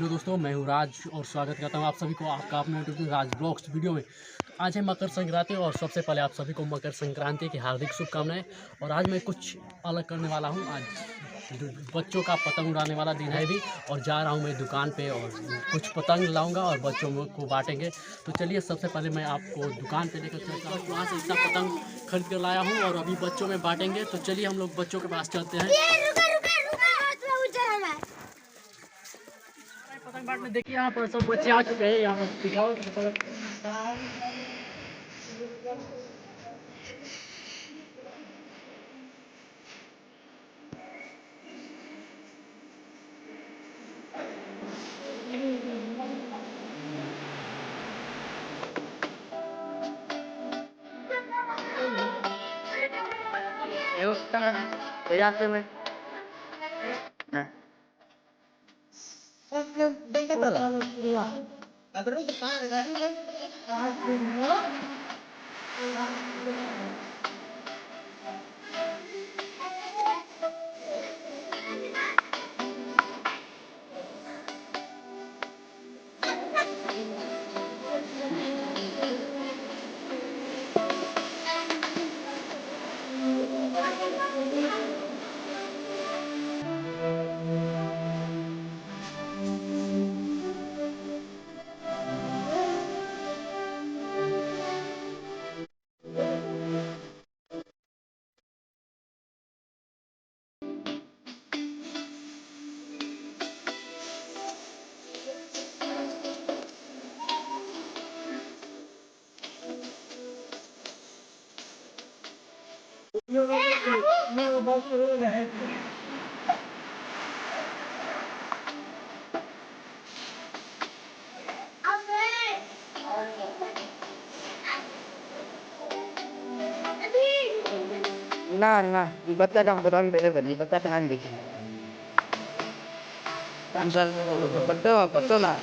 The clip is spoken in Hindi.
हेलो दोस्तों, मैं हूँ राज और स्वागत करता हूँ आप सभी को आपका अपने यूट्यूब राज ब्लॉग्स वीडियो में। आज है मकर संक्रांति और सबसे पहले आप सभी को मकर संक्रांति की हार्दिक शुभकामनाएं। और आज मैं कुछ अलग करने वाला हूँ। आज बच्चों का पतंग उड़ाने वाला दिन है भी, और जा रहा हूँ मैं दुकान पे और कुछ पतंग लाऊंगा और बच्चों को बांटेंगे। तो चलिए, सबसे पहले मैं आपको दुकान पे लेकर चलता हूँ। वहाँ से इतना पतंग खरीद कर लाया हूँ और अभी बच्चों में बांटेंगे। तो चलिए हम लोग बच्चों के पास चलते हैं। पतंग बांटने देखिए, यहाँ पर सब बच्चे आ चुके हैं। यहाँ पर दिखाओ में nah, ibaratnya kang betul betul ibaratnya tangan dikit. Betul lah.